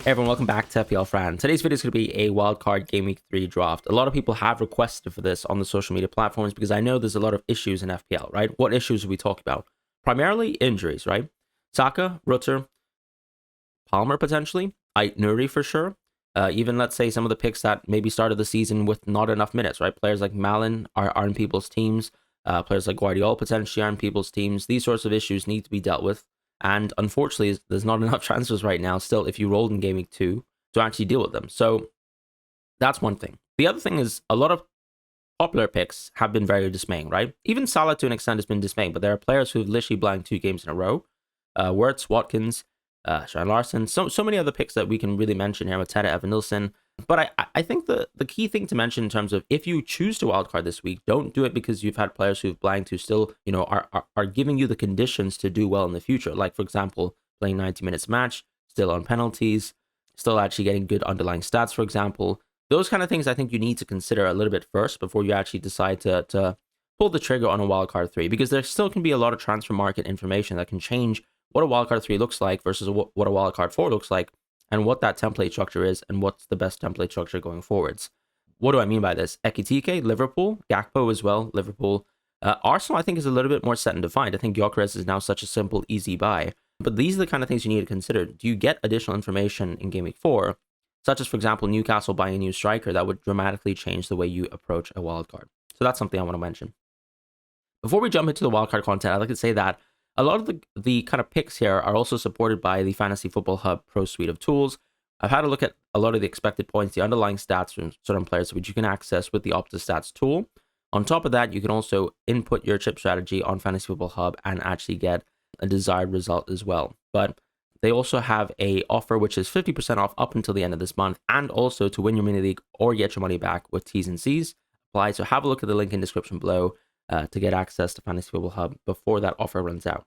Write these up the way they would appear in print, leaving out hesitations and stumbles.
Hey everyone, welcome back to FPL Fran. Today's video is going to be a wildcard Game Week 3 draft. A lot of people have requested for this on the social media platforms because I know there's a lot of issues in FPL, right? What issues are we talking about? Primarily injuries, right? Saka, Rutter, Palmer potentially, Nuri for sure. Even let's say some of the picks that maybe started the season with not enough minutes, right? Players like Malin are in people's teams. Players like Guardiola potentially are in people's teams. These sorts of issues need to be dealt with. And unfortunately, there's not enough transfers right now still if you rolled in Game Week 2 to actually deal with them. So that's one thing. The other thing is a lot of popular picks have been very dismaying, right? Even Salah to an extent has been dismaying, but there are players who've literally blanked 2 games in a row. Wirtz, Watkins, Sean Larson, so many other picks that we can really mention here, Mateta, Evan Nilsson. But I think the key thing to mention in terms of if you choose to wildcard this week, don't do it because you've had players who've blanked who still, are giving you the conditions to do well in the future. Like, for example, playing 90 minutes match, still on penalties, still actually getting good underlying stats, for example. Those kind of things I think you need to consider a little bit first before you actually decide to pull the trigger on a wildcard 3, because there still can be a lot of transfer market information that can change what a wildcard 3 looks like versus what a wildcard 4 looks like, and what that template structure is, and what's the best template structure going forwards. What do I mean by this? Ekitike, Liverpool, Gakpo as well, Liverpool. Arsenal, I think, is a little bit more set and defined. I think Gyökeres is now such a simple, easy buy. But these are the kind of things you need to consider. Do you get additional information in Game Week 4, such as, for example, Newcastle buying a new striker that would dramatically change the way you approach a wildcard? So that's something I want to mention. Before we jump into the wildcard content, I'd like to say that a lot of the kind of picks here are also supported by the Fantasy Football Hub Pro suite of tools. I've had a look at a lot of the expected points, the underlying stats from certain players, which you can access with the OptaStats tool. On top of that, you can also input your chip strategy on Fantasy Football Hub and actually get a desired result as well. But they also have a offer which is 50% off up until the end of this month, and also to win your mini league or get your money back with T's and C's apply. So have a look at the link in the description below to get access to Fantasy Football Hub before that offer runs out.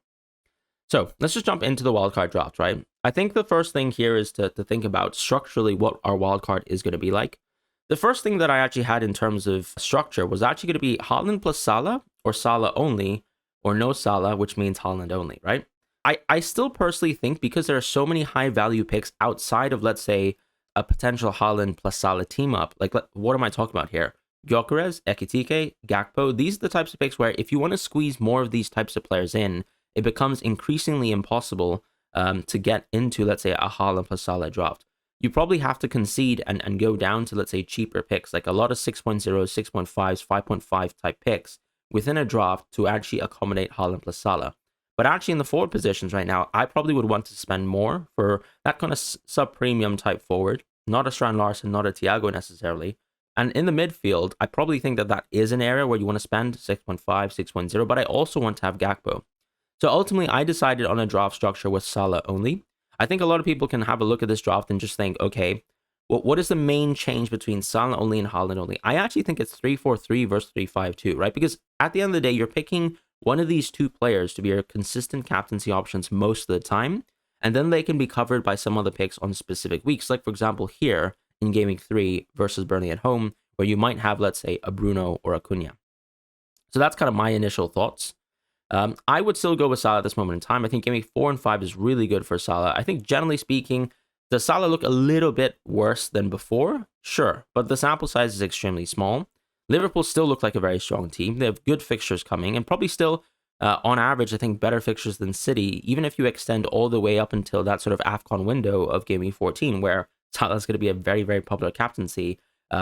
So let's just jump into the wildcard draft, right? I think the first thing here is to think about structurally what our wildcard is going to be like. The first thing that I actually had in terms of structure was actually going to be Haaland plus Salah, or Salah only, or no Salah, which means Haaland only, right? I still personally think, because there are so many high value picks outside of, let's say, a potential Haaland plus Salah team up, like what am I talking about here? Gyökeres, Ekitike, Gakpo, these are the types of picks where if you want to squeeze more of these types of players in, it becomes increasingly impossible to get into, let's say, a Haaland plus Salah draft. You probably have to concede and go down to, let's say, cheaper picks, like a lot of 6.0, 6.5s, 5.5 type picks within a draft to actually accommodate Haaland plus Salah. But actually in the forward positions right now, I probably would want to spend more for that kind of sub-premium type forward, not a Strand Larson, not a Thiago necessarily. And in the midfield, I probably think that is an area where you want to spend 6.5, 6.0, but I also want to have Gakpo. So ultimately, I decided on a draft structure with Salah only. I think a lot of people can have a look at this draft and just think, okay, well, what is the main change between Salah only and Haaland only? I actually think it's 3-4-3 versus 3-5-2, right? Because at the end of the day, you're picking one of these two players to be your consistent captaincy options most of the time, and then they can be covered by some other picks on specific weeks. Like, for example, here in Game Week 3 versus Burnley at home, where you might have, let's say, a Bruno or a Cunha. So that's kind of my initial thoughts. I would still go with Salah at this moment in time. I think Game Week 4 and 5 is really good for Salah. I think generally speaking, does Salah look a little bit worse than before? Sure, but the sample size is extremely small. Liverpool still look like a very strong team. They have good fixtures coming, and probably still, on average, I think better fixtures than City, even if you extend all the way up until that sort of AFCON window of Game Week 14, where Salah is going to be a very, very popular captaincy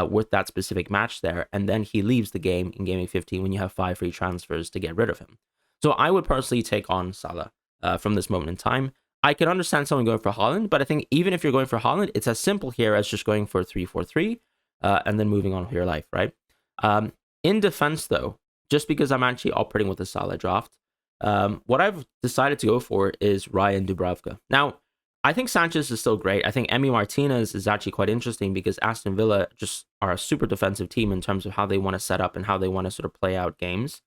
with that specific match there, and then he leaves the game in Game Week 15 when you have 5 free transfers to get rid of him. So I would personally take on Salah from this moment in time. I can understand someone going for Haaland, but I think even if you're going for Haaland, it's as simple here as just going for 3-4-3 and then moving on with your life, right? In defense, though, just because I'm actually operating with a Salah draft, what I've decided to go for is Ryan Dubravka. Now, I think Sanchez is still great. I think Emi Martinez is actually quite interesting because Aston Villa just are a super defensive team in terms of how they want to set up and how they want to sort of play out games.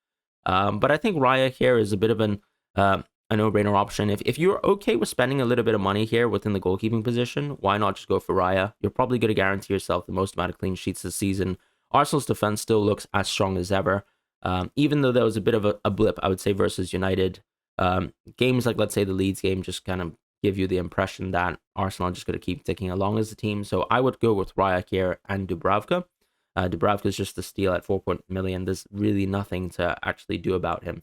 But I think Raya here is a bit of a no-brainer option. If you're okay with spending a little bit of money here within the goalkeeping position, why not just go for Raya? You're probably going to guarantee yourself the most amount of clean sheets this season. Arsenal's defense still looks as strong as ever, even though there was a bit of a blip, I would say, versus United. Games like, let's say, the Leeds game just kind of give you the impression that Arsenal are just going to keep ticking along as a team. So I would go with Raya here and Dubravka. Dubravka is just a steal at 4 million. There's really nothing to actually do about him.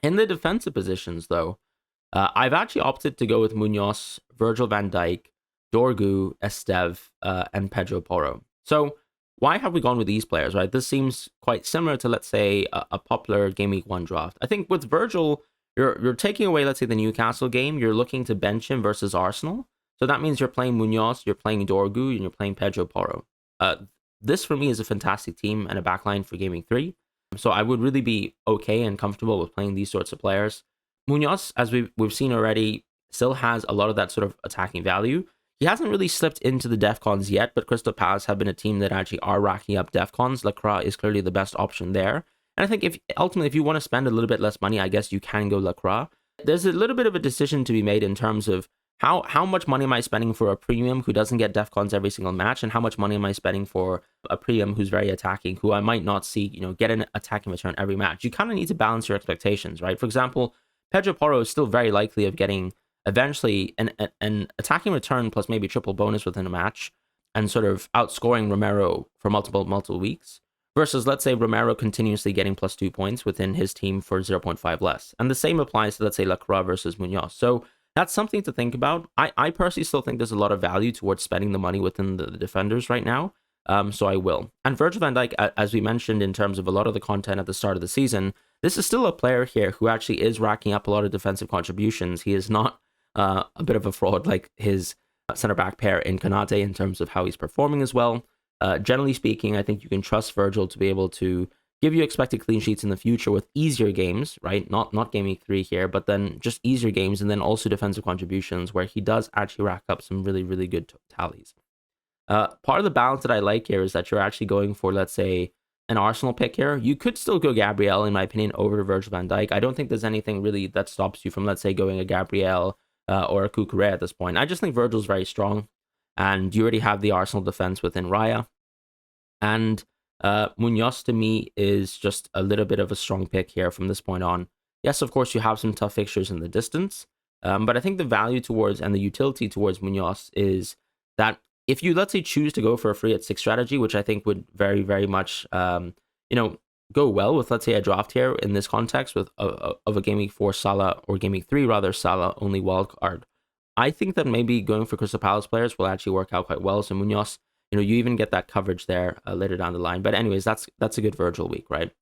In the defensive positions, though, I've actually opted to go with Munoz, Virgil van Dijk, Dorgu, Esteve, and Pedro Porro. So why have we gone with these players, right? This seems quite similar to, let's say, a popular Gameweek 1 draft. I think with Virgil, you're taking away, let's say, the Newcastle game. You're looking to bench him versus Arsenal. So that means you're playing Munoz, you're playing Dorgu, and you're playing Pedro Porro. This, for me, is a fantastic team and a backline for Gameweek 3. So I would really be okay and comfortable with playing these sorts of players. Munoz, as we've seen already, still has a lot of that sort of attacking value. He hasn't really slipped into the DEFCONs yet, but Crystal Palace have been a team that actually are racking up DEFCONs. Lacroix is clearly the best option there. And I think if you want to spend a little bit less money, I guess you can go Lacroix. There's a little bit of a decision to be made in terms of how much money am I spending for a premium who doesn't get DEFCONs every single match, and how much money am I spending for a premium who's very attacking, who I might not see, get an attacking return every match. You kind of need to balance your expectations, right? For example, Pedro Porro is still very likely of getting eventually an attacking return plus maybe triple bonus within a match and sort of outscoring Romero for multiple weeks versus, let's say, Romero continuously getting +2 points within his team for 0.5 less. And the same applies to, let's say, Lacroix versus Munoz. So that's something to think about. I personally still think there's a lot of value towards spending the money within the defenders right now. So I will. And Virgil van Dijk, as we mentioned in terms of a lot of the content at the start of the season, this is still a player here who actually is racking up a lot of defensive contributions. He is not a bit of a fraud like his center-back pair in Konate in terms of how he's performing as well. Generally speaking, I think you can trust Virgil to be able to give you expected clean sheets in the future with easier games, right? Not Game Week 3 here, but then just easier games and then also defensive contributions where he does actually rack up some really, really good tallies. Part of the balance that I like here is that you're actually going for, let's say, an Arsenal pick here. You could still go Gabriel, in my opinion, over to Virgil van Dijk. I don't think there's anything really that stops you from, let's say, going a Gabriel or a Cucurella at this point. I just think Virgil's very strong, and you already have the Arsenal defense within Raya. And Munoz, to me, is just a little bit of a strong pick here from this point on. Yes, of course, you have some tough fixtures in the distance, but I think the value towards and the utility towards Munoz is that if you, let's say, choose to go for a free at 6 strategy, which I think would very, very much, go well with, let's say, a draft here in this context with of a Game Week 4 Salah or Game Week 3 rather Salah only wildcard, I think that maybe going for Crystal Palace players will actually work out quite well. So Munoz, you even get that coverage there later down the line. But anyways, that's a good Virgil week, right?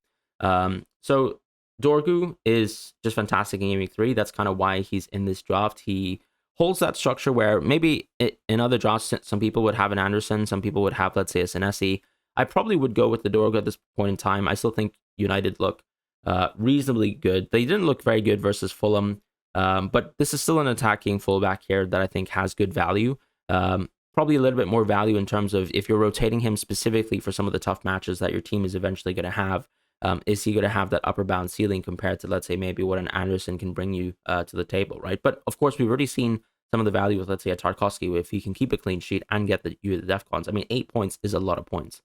So Dorgu is just fantastic in Game Week 3. That's kind of why he's in this draft. He holds that structure where maybe in other drafts, some people would have an Anderson, some people would have, let's say, a Senesi. I probably would go with the Dorgu at this point in time. I still think United look reasonably good. They didn't look very good versus Fulham, but this is still an attacking fullback here that I think has good value. Probably a little bit more value in terms of if you're rotating him specifically for some of the tough matches that your team is eventually going to have. Is he going to have that upper bound ceiling compared to, let's say, maybe what an Anderson can bring you to the table, right? But of course, we've already seen some of the value with, let's say, a Tarkowski if he can keep a clean sheet and get the DEFCONs. I mean, 8 points is a lot of points.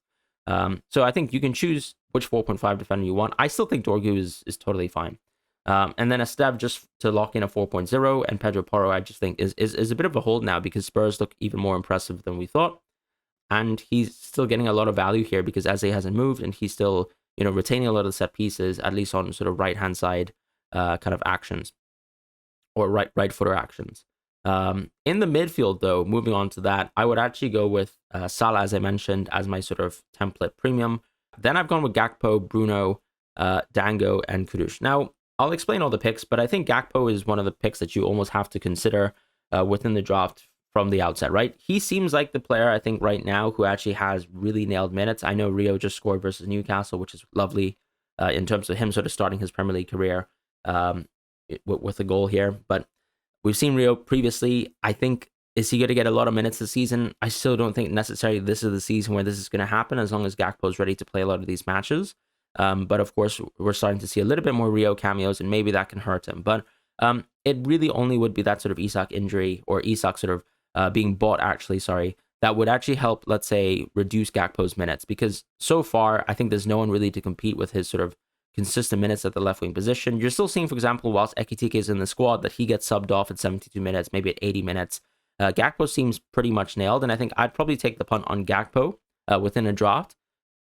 So I think you can choose which 4.5 defender you want. I still think Dorgu is totally fine. And then Esteve just to lock in a 4.0, and Pedro Porro I just think is a bit of a hold now because Spurs look even more impressive than we thought. And he's still getting a lot of value here because Eze hasn't moved and he's still, retaining a lot of the set pieces, at least on sort of right-hand side kind of actions or right footer actions. In the midfield, though, moving on to that, I would actually go with Salah, as I mentioned, as my sort of template premium. Then I've gone with Gakpo, Bruno, Dango, and Kudus. Now, I'll explain all the picks, but I think Gakpo is one of the picks that you almost have to consider within the draft from the outset, right? He seems like the player, I think, right now who actually has really nailed minutes. I know Rio just scored versus Newcastle, which is lovely in terms of him sort of starting his Premier League career with a goal here. But we've seen Rio previously. I think, is he going to get a lot of minutes this season? I still don't think necessarily this is the season where this is going to happen as long as Gakpo is ready to play a lot of these matches. But of course, we're starting to see a little bit more Rio cameos, and maybe that can hurt him. But it really only would be that sort of Isak injury or Isak sort of being bought, that would actually help, let's say, reduce Gakpo's minutes. Because so far, I think there's no one really to compete with his sort of consistent minutes at the left wing position. You're still seeing, for example, whilst Ekitike is in the squad, that he gets subbed off at 72 minutes, maybe at 80 minutes. Gakpo seems pretty much nailed, and I think I'd probably take the punt on Gakpo within a draft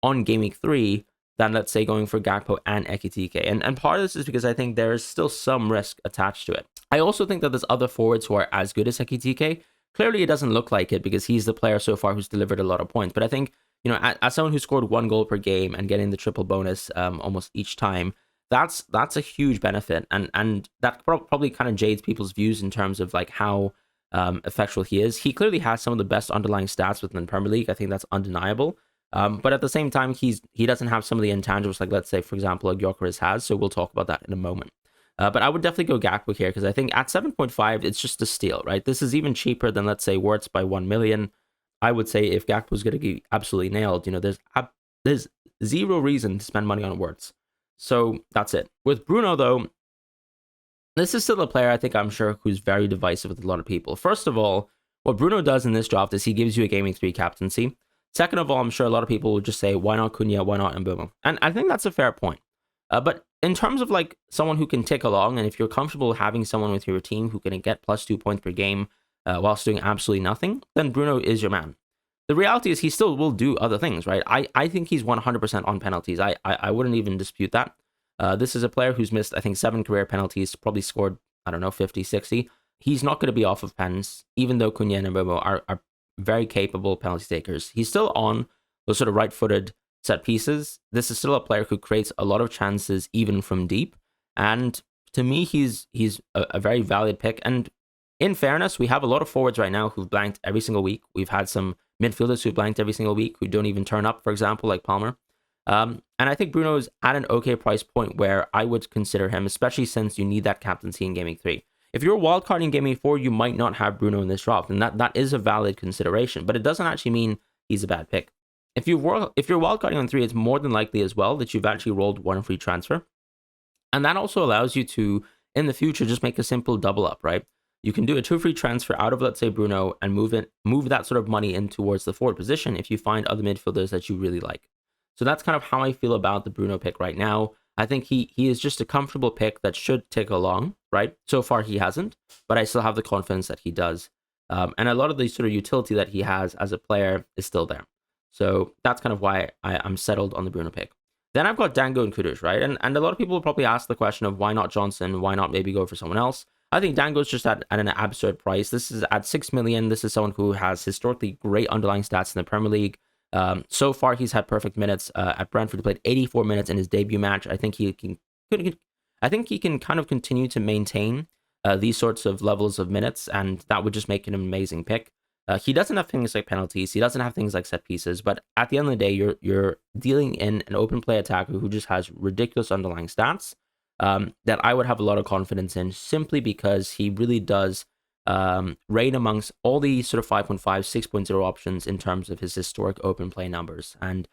on Game Week 3 than, let's say, going for Gakpo and Ekitike. And part of this is because I think there is still some risk attached to it. I also think that there's other forwards who are as good as Ekitike. Clearly, it doesn't look like it because he's the player so far who's delivered a lot of points. But I think, as someone who scored 1 goal per game and getting the triple bonus almost each time, that's a huge benefit. And that probably kind of jades people's views in terms of like how effectual he is. He clearly has some of the best underlying stats within the Premier League. I think that's undeniable. But at the same time, he doesn't have some of the intangibles, like, let's say, for example, like Gyökeres has. So we'll talk about that in a moment. But I would definitely go Gakpo here because I think at 7.5, it's just a steal, right? This is even cheaper than, let's say, Wirtz by 1 million. I would say if Gakpo is going to be absolutely nailed, there's zero reason to spend money on Wirtz. So that's it. With Bruno, though, this is still a player I'm sure who's very divisive with a lot of people. First of all, what Bruno does in this draft is he gives you a Game Week 3 captaincy. Second of all, I'm sure a lot of people will just say, why not Cunha, why not Mbeumo? And I think that's a fair point. But in terms of like someone who can tick along, and if you're comfortable having someone with your team who can get plus 2 points per game whilst doing absolutely nothing, then Bruno is your man. The reality is he still will do other things, right? I think he's 100% on penalties. I wouldn't even dispute that. This is a player who's missed, I think, 7 career penalties, probably scored, 50, 60. He's not going to be off of pens, even though Cunha and Mbeumo are very capable penalty takers. He's still on those sort of right-footed set pieces. This is still a player who creates a lot of chances, even from deep. And to me, he's a very valid pick. And in fairness, we have a lot of forwards right now who've blanked every single week. We've had some midfielders who blanked every single week who don't even turn up, for example, like Palmer. And I think Bruno is at an okay price point where I would consider him, especially since you need that captaincy in Game Week 3. If you're wildcarding in Game Week 4, you might not have Bruno in this draft, and that is a valid consideration, but it doesn't actually mean he's a bad pick. If you're wildcarding on 3, it's more than likely as well that you've actually rolled 1 free transfer. And that also allows you to, in the future, just make a simple double up, right? You can do a 2 free transfer out of, let's say, Bruno and move that sort of money in towards the forward position if you find other midfielders that you really like. So that's kind of how I feel about the Bruno pick right now. I think he is just a comfortable pick that should tick along, right? So far he hasn't, but I still have the confidence that he does. And a lot of the sort of utility that he has as a player is still there. So that's kind of why I'm settled on the Bruno pick. Then I've got Dango and Kudus, right? And a lot of people will probably ask the question of why not Johnson? Why not maybe go for someone else? I think Dango's just at an absurd price. This is at 6 million. This is someone who has historically great underlying stats in the Premier League. So far, he's had perfect minutes at Brentford. He played 84 minutes in his debut match. I think he can kind of continue to maintain these sorts of levels of minutes, and that would just make an amazing pick. He doesn't have things like penalties. He doesn't have things like set pieces. But at the end of the day, you're dealing in an open play attacker who just has ridiculous underlying stats that I would have a lot of confidence in, simply because he really does reign amongst all the sort of 5.5, 6.0 options in terms of his historic open play numbers. And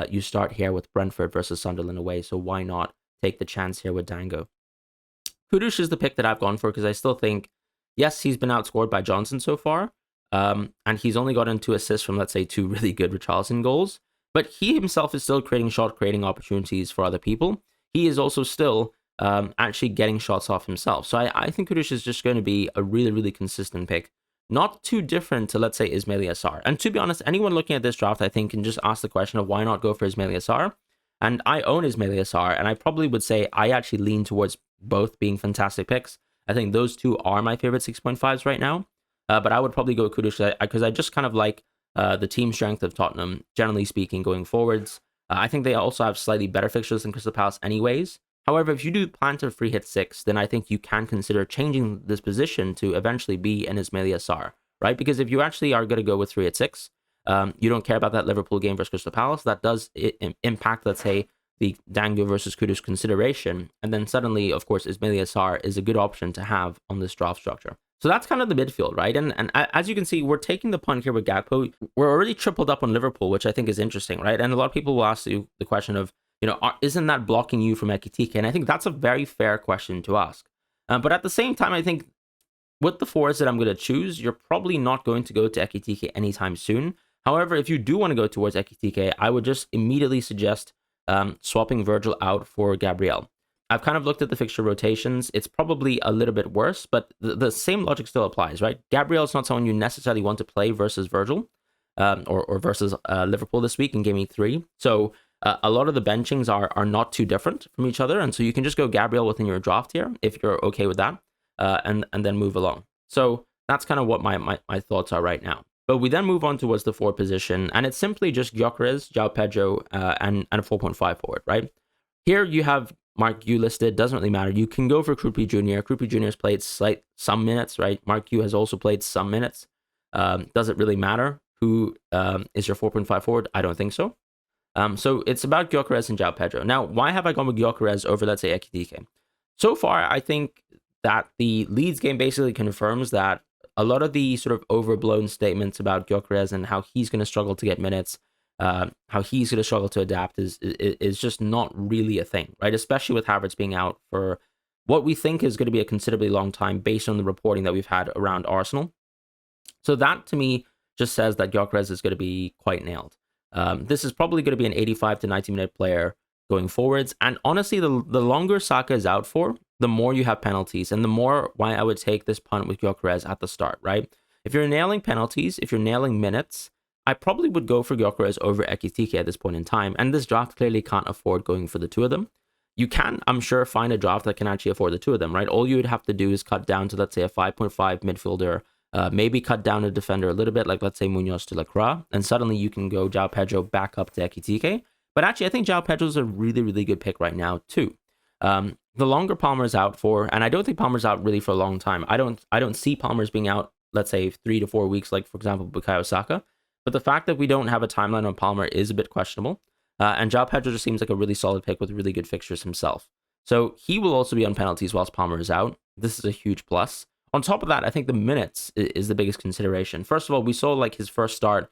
you start here with Brentford versus Sunderland away, so why not take the chance here with Dango? Kudus is the pick that I've gone for because I still think, yes, he's been outscored by Johnson so far, and he's only gotten 2 assists from, let's say, 2 really good Richarlison goals, but he himself is still creating shot-creating opportunities for other people. He is also still actually getting shots off himself. So I think Kudus is just going to be a really, really consistent pick. Not too different to, let's say, Ismail Assar. And to be honest, anyone looking at this draft, I think, can just ask the question of why not go for Ismail Assar. And I own Ismail Assar, and I probably would say I actually lean towards both being fantastic picks. I think those two are my favorite 6.5s right now. But I would probably go Kudus because I just kind of like the team strength of Tottenham, generally speaking, going forwards. I think they also have slightly better fixtures than Crystal Palace anyways. However, if you do plan to free hit 6, then I think you can consider changing this position to eventually be an Ismail Assar, right? Because if you actually are going to go with 3 at 6, you don't care about that Liverpool game versus Crystal Palace. That does impact, let's say, the Dango versus Kudus consideration. And then suddenly, of course, Ismail Assar is a good option to have on this draft structure. So that's kind of the midfield, right? And as you can see, we're taking the punt here with Gakpo. We're already tripled up on Liverpool, which I think is interesting, right? And a lot of people will ask you the question of, isn't that blocking you from Ekitike? And I think that's a very fair question to ask. But at the same time, I think with the forwards that I'm going to choose, you're probably not going to go to Ekitike anytime soon. However, if you do want to go towards Ekitike, I would just immediately suggest swapping Virgil out for Gabriel. I've kind of looked at the fixture rotations. It's probably a little bit worse, but the same logic still applies, right? Gabriel's not someone you necessarily want to play versus Virgil, or versus Liverpool this week in Game Week 3. So a lot of the benchings are not too different from each other, and so you can just go Gabriel within your draft here if you're okay with that, and then move along. So that's kind of what my thoughts are right now. But we then move on towards the forward position, and it's simply just Gyökeres, João Pedro, and a 4.5 forward, right? Here you have Mark Yu listed, doesn't really matter. You can go for Krupi Jr. Krupi Jr. has played some minutes, right? Mark Yu has also played some minutes. Does it really matter who is your 4.5 forward? I don't think so. So it's about Gyökeres and João Pedro. Now, why have I gone with Gyökeres over, let's say, Ekitike? So far, I think that the Leeds game basically confirms that a lot of the sort of overblown statements about Gyökeres and how he's going to struggle to get minutes, how he's going to struggle to adapt is just not really a thing, right? Especially with Havertz being out for what we think is going to be a considerably long time based on the reporting that we've had around Arsenal. So that, to me, just says that Gyökeres is going to be quite nailed. This is probably going to be an 85 to 90-minute player going forwards. And honestly, the longer Saka is out for, the more you have penalties, and the more why I would take this punt with Gyökeres at the start, right? If you're nailing penalties, if you're nailing minutes, I probably would go for Gyökeres over Ekitike at this point in time, and this draft clearly can't afford going for the two of them. You can, I'm sure, find a draft that can actually afford the two of them, right? All you would have to do is cut down to, let's say, a 5.5 midfielder, maybe cut down a defender a little bit, like, let's say, Munoz to Lacroix, and suddenly you can go João Pedro back up to Ekitike. But actually, I think João Pedro is a really, really good pick right now, too. The longer Palmer's out for, and I don't think Palmer's out really for a long time. I don't see Palmer's being out, let's say, 3 to 4 weeks, like, for example, Bukayo Saka. But the fact that we don't have a timeline on Palmer is a bit questionable. And João Pedro just seems like a really solid pick with really good fixtures himself. So he will also be on penalties whilst Palmer is out. This is a huge plus. On top of that, I think the minutes is the biggest consideration. First of all, we saw like his first start,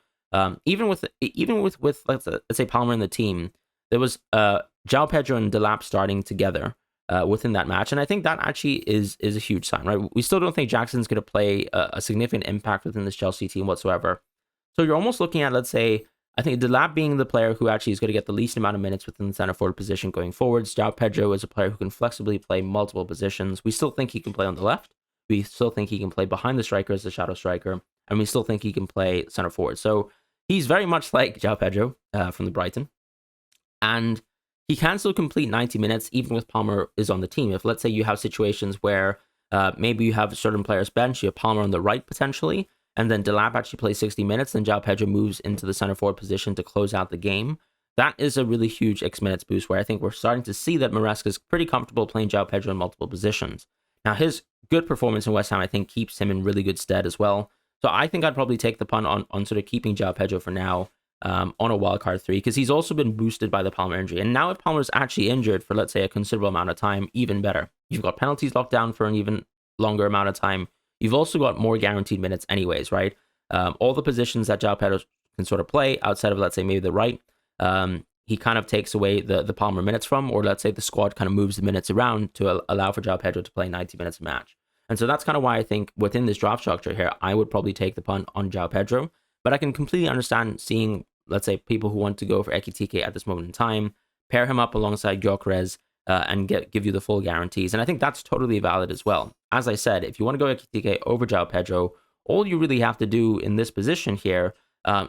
even with let's say Palmer in the team, there was João Pedro and Delap starting together within that match, and I think that actually is a huge sign, right? We still don't think Jackson's going to play a significant impact within this Chelsea team whatsoever. So you're almost looking at, let's say, I think Delap being the player who actually is going to get the least amount of minutes within the center forward position going forwards. João Pedro is a player who can flexibly play multiple positions. We still think he can play on the left. We still think he can play behind the striker as a shadow striker. And we still think he can play center forward. So he's very much like João Pedro from the Brighton. And he can still complete 90 minutes even with Palmer is on the team. If, let's say, you have situations where maybe you have certain players bench, you have Palmer on the right potentially, and then Delap actually plays 60 minutes, then João Pedro moves into the center forward position to close out the game. That is a really huge X minutes boost where I think we're starting to see that Maresca is pretty comfortable playing João Pedro in multiple positions. Now, his good performance in West Ham, I think, keeps him in really good stead as well. So I think I'd probably take the punt on sort of keeping João Pedro for now on a wildcard 3, because he's also been boosted by the Palmer injury. And now if Palmer's actually injured for, let's say, a considerable amount of time, even better. You've got penalties locked down for an even longer amount of time. You've also got more guaranteed minutes anyways, right? All the positions that João Pedro can sort of play outside of, let's say, maybe the right, he kind of takes away the Palmer minutes from, or let's say the squad kind of moves the minutes around to allow for João Pedro to play 90 minutes a match. And so that's kind of why I think within this draft structure here, I would probably take the punt on João Pedro. But I can completely understand seeing, let's say, people who want to go for Ekitike at this moment in time, pair him up alongside Gyökeres, and give you the full guarantees. And I think that's totally valid as well. As I said, if you want to go Ekitike over João Pedro, all you really have to do in this position here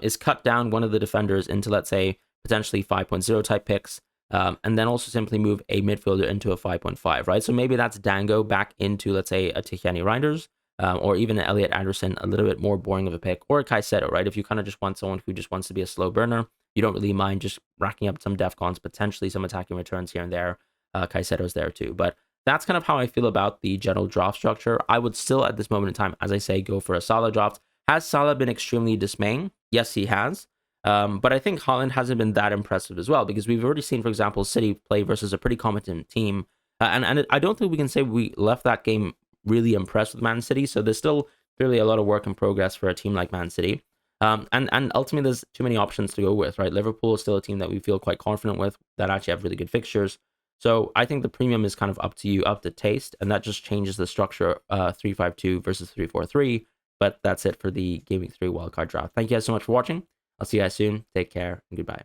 is cut down one of the defenders into, let's say, potentially 5.0 type picks, and then also simply move a midfielder into a 5.5, right? So maybe that's Dango back into, let's say, a Tijani Reinders, or even an Elliot Anderson, a little bit more boring of a pick, or a Caicedo, right? If you kind of just want someone who just wants to be a slow burner, you don't really mind just racking up some defcons, potentially some attacking returns here and there. Caicedo's there too. But that's kind of how I feel about the general draft structure. I would still, at this moment in time, as I say, go for a Salah draft. Has Salah been extremely dismaying? Yes, he has. But I think Haaland hasn't been that impressive as well, because we've already seen, for example, City play versus a pretty competent team. And I don't think we can say we left that game really impressed with Man City. So there's still clearly a lot of work in progress for a team like Man City. And ultimately, there's too many options to go with, right? Liverpool is still a team that we feel quite confident with, that actually have really good fixtures. So I think the premium is kind of up to you, up to taste, and that just changes the structure 3-5-2 versus 3-4-3. But that's it for the Game Week 3 wildcard draft. Thank you guys so much for watching. I'll see you guys soon. Take care and goodbye.